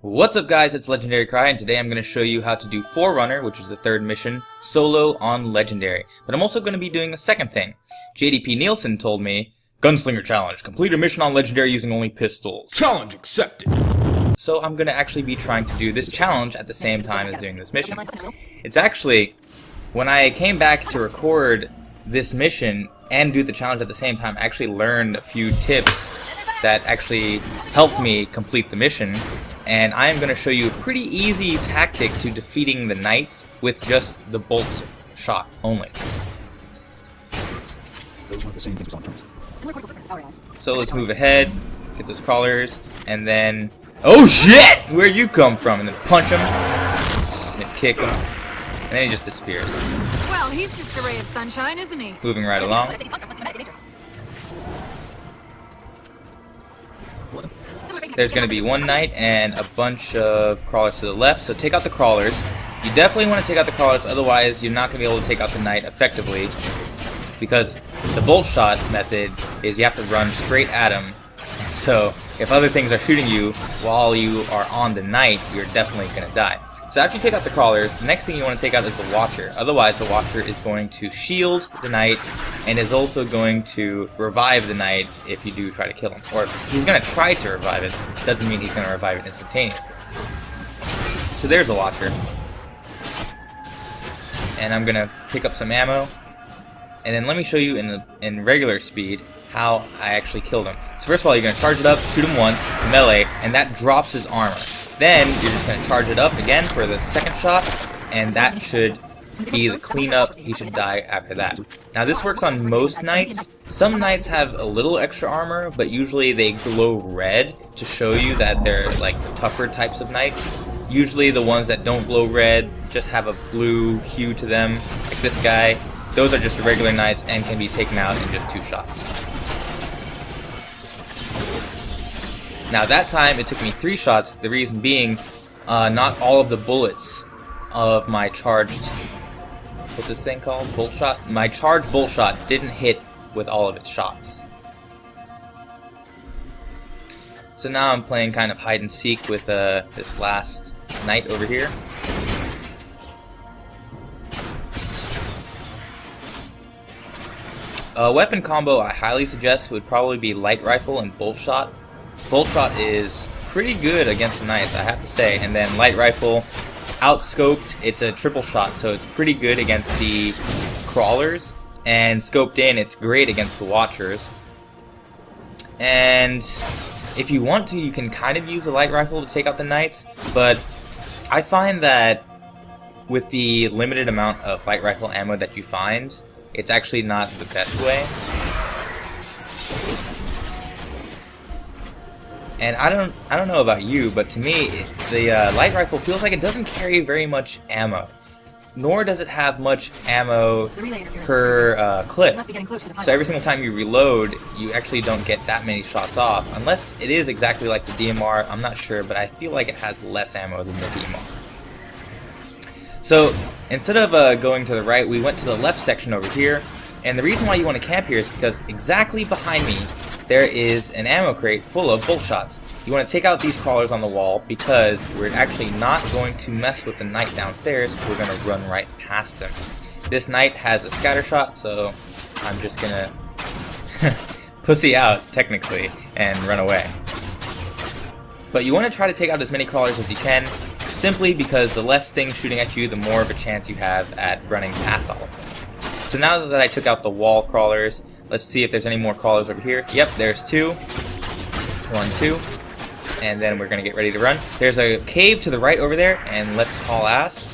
What's up guys, it's Legendary Cry, and today I'm going to show you how to do Forerunner, which is the third mission, solo on Legendary. But I'm also going to be doing a second thing. JDP Nielsen told me, Gunslinger Challenge, complete a mission on Legendary using only pistols. Challenge accepted! So I'm going to actually be trying to do this challenge at the same time as doing this mission. It's actually, when I came back to record this mission and do the challenge at the same time, I actually learned a few tips that actually helped me complete the mission. And I am going to show you a pretty easy tactic to defeating the knights with just the bolt shot only. So let's move ahead, get those crawlers, and then... Oh shit! Where'd you come from? And then punch him, and then kick him, and then he just disappears. Well, he's just a ray of sunshine, isn't he? Moving right along. There's going to be one knight and a bunch of crawlers to the left, so take out the crawlers. You definitely want to take out the crawlers, otherwise you're not going to be able to take out the knight effectively, because the bolt shot method is you have to run straight at him. So if other things are shooting you while you are on the knight, you're definitely going to die. So after you take out the crawlers, the next thing you want to take out is the Watcher. Otherwise, the Watcher is going to shield the knight and is also going to revive the knight if you do try to kill him. Or if he's going to try to revive it, doesn't mean he's going to revive it instantaneously. So there's the Watcher. And I'm going to pick up some ammo. And then let me show you in regular speed how I actually killed him. So first of all, you're going to charge it up, shoot him once, melee, and that drops his armor. Then you're just going to charge it up again for the second shot, and that should be the cleanup. He should die after that. Now this works on most knights. Some knights have a little extra armor, but usually they glow red to show you that they're like the tougher types of knights. Usually the ones that don't glow red just have a blue hue to them, like this guy. Those are just the regular knights and can be taken out in just 2 shots. Now that time it took me 3 shots, the reason being not all of the bullets of my charged, what's this thing called? Bolt shot? My charged bolt shot didn't hit with all of its shots. So now I'm playing kind of hide and seek with this last knight over here. A weapon combo I highly suggest would probably be light rifle and bolt shot. Bolt shot is pretty good against the knights, I have to say, and then light rifle, outscoped, it's a triple shot, so it's pretty good against the crawlers, and scoped in, it's great against the watchers. And if you want to, you can kind of use a light rifle to take out the knights, but I find that with the limited amount of light rifle ammo that you find, it's actually not the best way. And I don't know about you, but to me, the light rifle feels like it doesn't carry very much ammo. Nor does it have much ammo per clip. So every single time you reload, you actually don't get that many shots off. Unless it is exactly like the DMR, I'm not sure, but I feel like it has less ammo than the DMR. So instead of going to the right, we went to the left section over here. And the reason why you want to camp here is because exactly behind me, there is an ammo crate full of bolt shots. You want to take out these crawlers on the wall because we're actually not going to mess with the knight downstairs. We're going to run right past him. This knight has a scatter shot, so I'm just going to pussy out, technically, and run away. But you want to try to take out as many crawlers as you can, simply because the less things shooting at you, the more of a chance you have at running past all of them. So now that I took out the wall crawlers, let's see if there's any more crawlers over here. Yep, there's 2. 1, 2. And then we're going to get ready to run. There's a cave to the right over there, and let's haul ass.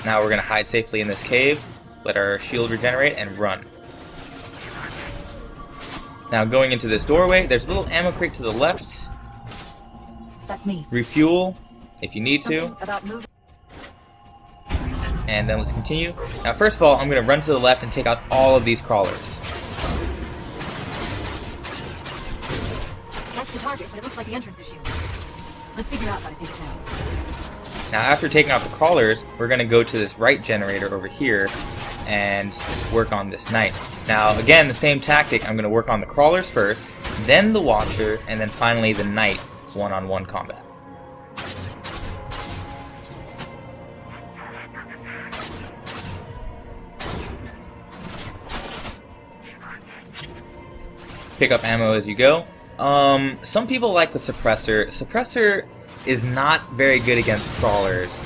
Now we're going to hide safely in this cave, let our shield regenerate, and run. Now going into this doorway, there's a little ammo crate to the left. That's me. Refuel if you need to. And then let's continue. Now first of all, I'm going to run to the left and take out all of these crawlers. That's the target, but it looks like the entrance is shielded. Let's figure out how to take it down. Now after taking out the crawlers, we're going to go to this right generator over here and work on this knight. Now again, the same tactic, I'm going to work on the crawlers first, then the Watcher, and then finally the knight one-on-one combat. pick up ammo as you go. Some people like the suppressor. Suppressor is not very good against crawlers.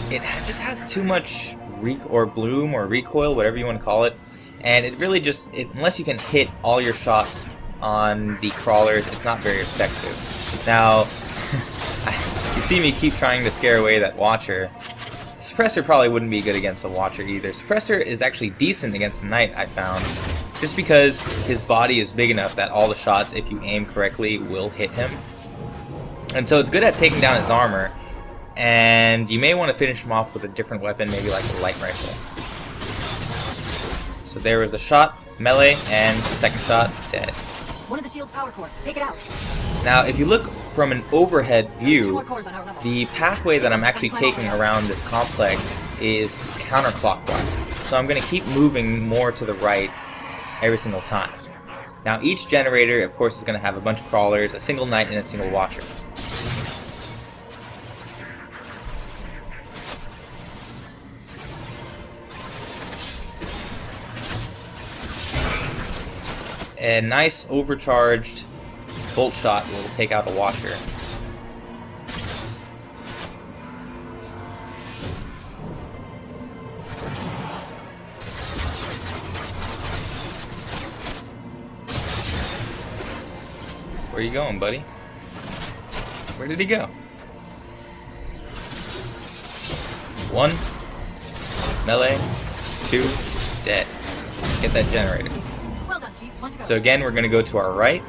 It just has too much bloom or recoil, whatever you want to call it, and it really just, unless you can hit all your shots on the crawlers, it's not very effective. Now, you see me keep trying to scare away that Watcher. Suppressor probably wouldn't be good against a Watcher either. Suppressor is actually decent against the Knight, I found, just because his body is big enough that all the shots, if you aim correctly, will hit him. And so it's good at taking down his armor, and you may want to finish him off with a different weapon, maybe like a light rifle. So there was the shot, melee, and second shot, dead. One of the shield's power cores. Take it out. Now, if you look from an overhead view, the pathway that I'm actually taking around this complex is counterclockwise. So I'm going to keep moving more to the right every single time. Now, each generator, of course, is going to have a bunch of crawlers, a single Knight, and a single Watcher. A nice overcharged bolt shot will take out the Watcher. Where are you going, buddy? Where did he go? One, melee, two, dead. Get that generator. Well done, Chief. One to go. So again, we're going to go to our right.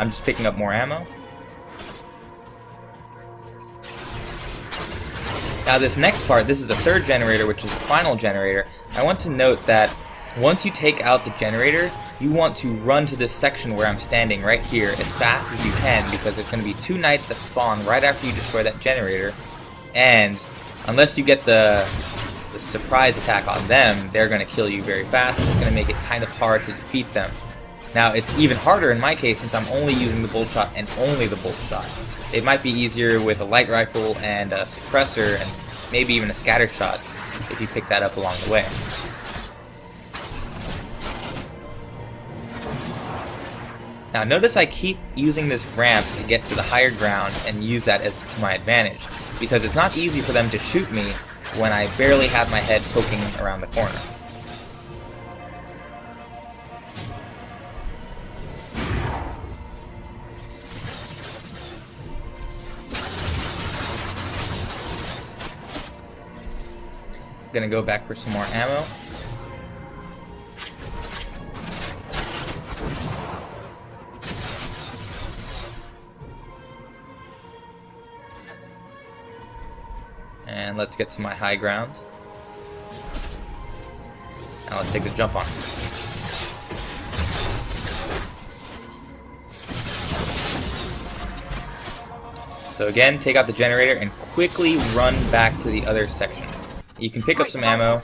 I'm just picking up more ammo. Now this next part, this is the third generator, which is the final generator. I want to note that once you take out the generator, you want to run to this section where I'm standing right here as fast as you can, because there's going to be two Knights that spawn right after you destroy that generator, and unless you get the surprise attack on them, they're going to kill you very fast, and it's going to make it kind of hard to defeat them. Now, it's even harder in my case since I'm only using the bolt shot and only the bolt shot. It might be easier with a light rifle and a suppressor and maybe even a scatter shot if you pick that up along the way. Now notice I keep using this ramp to get to the higher ground and use that as to my advantage, because it's not easy for them to shoot me when I barely have my head poking around the corner. Gonna go back for some more ammo. And let's get to my high ground. Now let's take the jump on. So again, take out the generator and quickly run back to the other section. You can pick up some ammo,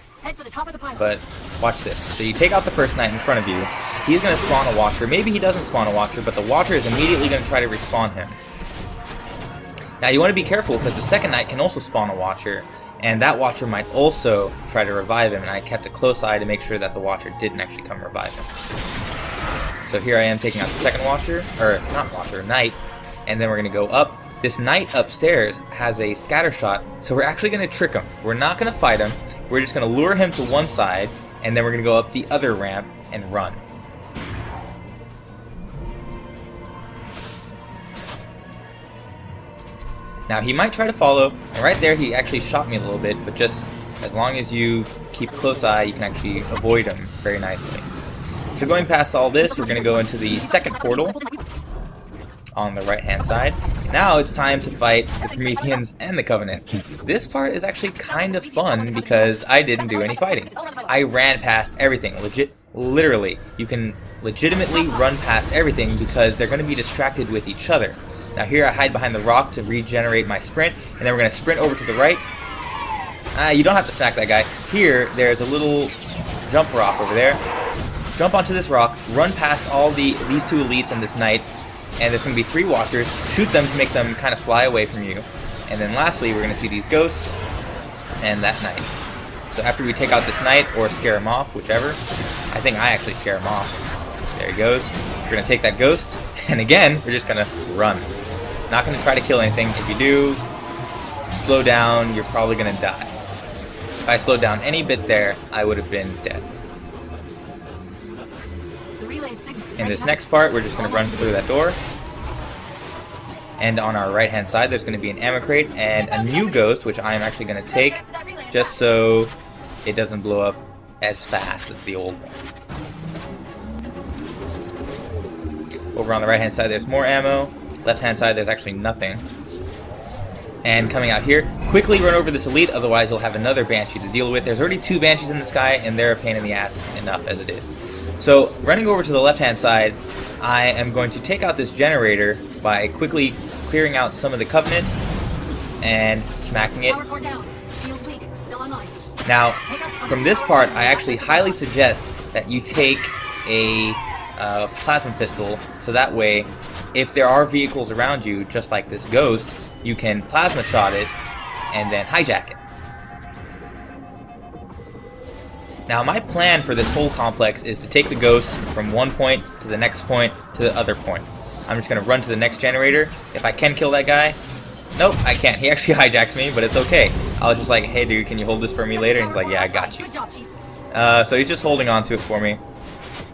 but watch this. So you take out the first Knight in front of you. He's going to spawn a Watcher. Maybe he doesn't spawn a Watcher, but the Watcher is immediately going to try to respawn him. Now you want to be careful because the second Knight can also spawn a Watcher, and that Watcher might also try to revive him, and I kept a close eye to make sure that the Watcher didn't actually come revive him. So here I am taking out the second Watcher, or not Watcher, Knight, and then we're going to go up. This Knight upstairs has a scatter shot, so we're actually going to trick him. We're not going to fight him, we're just going to lure him to one side, and then we're going to go up the other ramp and run. Now he might try to follow, and right there he actually shot me a little bit, but just as long as you keep a close eye, you can actually avoid him very nicely. So going past all this, we're going to go into the second portal on the right hand side. Now it's time to fight the Prometheans and the Covenant. This part is actually kind of fun because I didn't do any fighting. I ran past everything. Literally, you can legitimately run past everything because they're going to be distracted with each other. Now here I hide behind the rock to regenerate my sprint, and then we're going to sprint over to the right. You don't have to smack that guy. Here, there's a little jump rock over there. Jump onto this rock, run past all these two elites and this Knight, and there's going to be 3 Watchers. Shoot them to make them kind of fly away from you. And then lastly, we're going to see these ghosts and that Knight. So after we take out this Knight, or scare him off, whichever. I think I actually scare him off. There he goes. We're going to take that ghost, and again, we're just going to run. Not going to try to kill anything. If you do, slow down, you're probably going to die. If I slowed down any bit there, I would have been dead. In this next part, we're just going to run through that door. And on our right hand side, there's going to be an ammo crate and a new ghost, which I am actually going to take just so it doesn't blow up as fast as the old one. Over on the right hand side, there's more ammo. Left hand side, there's actually nothing. And coming out here, quickly run over this elite, otherwise you'll have another Banshee to deal with. There's already 2 Banshees in the sky, and they're a pain in the ass enough as it is. So, running over to the left hand side, I am going to take out this generator by quickly clearing out some of the Covenant and smacking it. Now, from this part, I actually highly suggest that you take a plasma pistol, so that way, if there are vehicles around you, just like this ghost, you can plasma shot it and then hijack it. Now, my plan for this whole complex is to take the ghost from one point to the next point to the other point. I'm just going to run to the next generator. If I can kill that guy, nope, I can't. He actually hijacks me, but it's okay. I was just like, hey dude, can you hold this for me later? And he's like, yeah, I got you. So he's just holding on to it for me.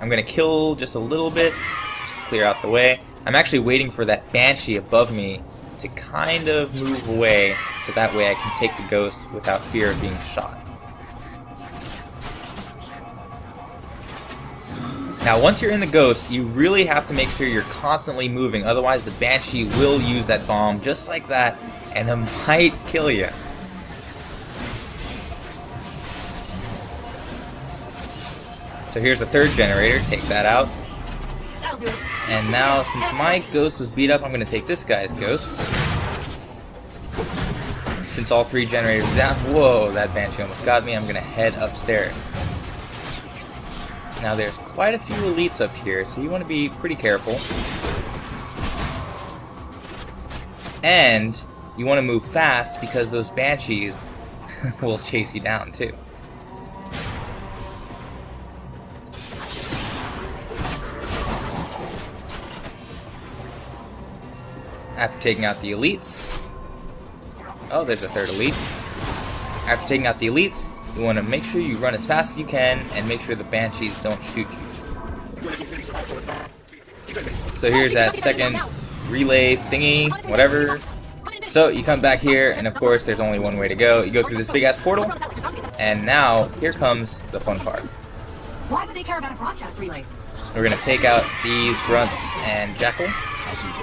I'm going to kill just a little bit, just to clear out the way. I'm actually waiting for that Banshee above me to kind of move away, so that way I can take the ghost without fear of being shot. Now, once you're in the ghost, you really have to make sure you're constantly moving, otherwise the Banshee will use that bomb just like that, and it might kill you. So here's the third generator, take that out. And now, since my ghost was beat up, I'm going to take this guy's ghost. Since all 3 generators are down, whoa, that Banshee almost got me, I'm going to head upstairs. Now there's quite a few elites up here, so you want to be pretty careful. And you want to move fast because those Banshees will chase you down too. After taking out the elites, oh, there's a third elite. After taking out the elites, you want to make sure you run as fast as you can and make sure the Banshees don't shoot you. So here's that second relay thingy, whatever. So you come back here, and of course there's only one way to go. You go through this big ass portal, and now here comes the fun part. Why would they care about a broadcast relay? We're going to take out these grunts and jackal.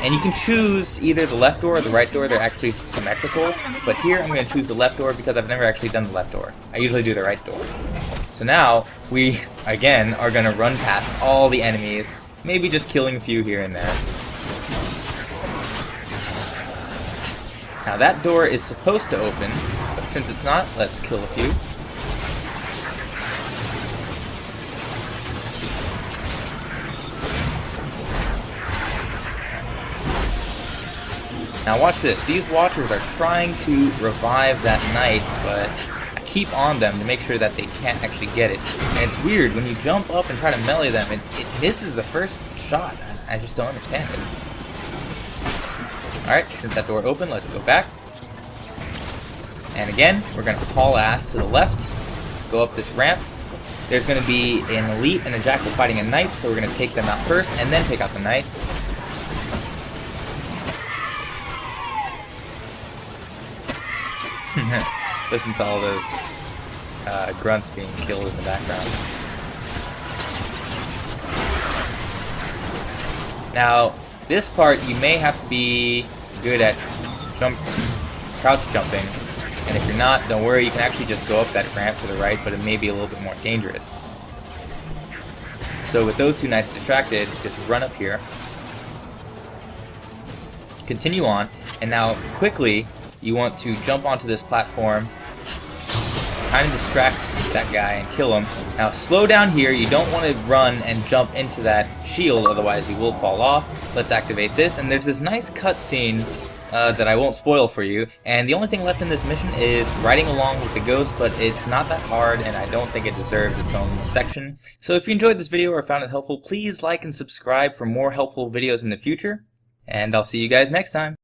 And you can choose either the left door or the right door. They're actually symmetrical. But here I'm going to choose the left door because I've never actually done the left door. I usually do the right door. So now we, again, are going to run past all the enemies. Maybe just killing a few here and there. Now that door is supposed to open. But since it's not, let's kill a few. Now watch this, these watchers are trying to revive that knight, but I keep on them to make sure that they can't actually get it. And it's weird, when you jump up and try to melee them, it misses the first shot. I just don't understand it. Alright, since that door opened, let's go back. And again, we're going to haul ass to the left, go up this ramp. There's going to be an elite and a jackal fighting a knight, so we're going to take them out first, and then take out the knight. Listen to all those grunts being killed in the background. Now, this part you may have to be good at crouch jumping, and if you're not, don't worry, you can actually just go up that ramp to the right, but it may be a little bit more dangerous. So with those 2 knights distracted, just run up here, continue on, and now quickly you want to jump onto this platform, kind of distract that guy and kill him. Now slow down here, you don't want to run and jump into that shield, otherwise you will fall off. Let's activate this, and there's this nice cutscene that I won't spoil for you, and the only thing left in this mission is riding along with the ghost, but it's not that hard and I don't think it deserves its own section. So if you enjoyed this video or found it helpful, please like and subscribe for more helpful videos in the future, and I'll see you guys next time.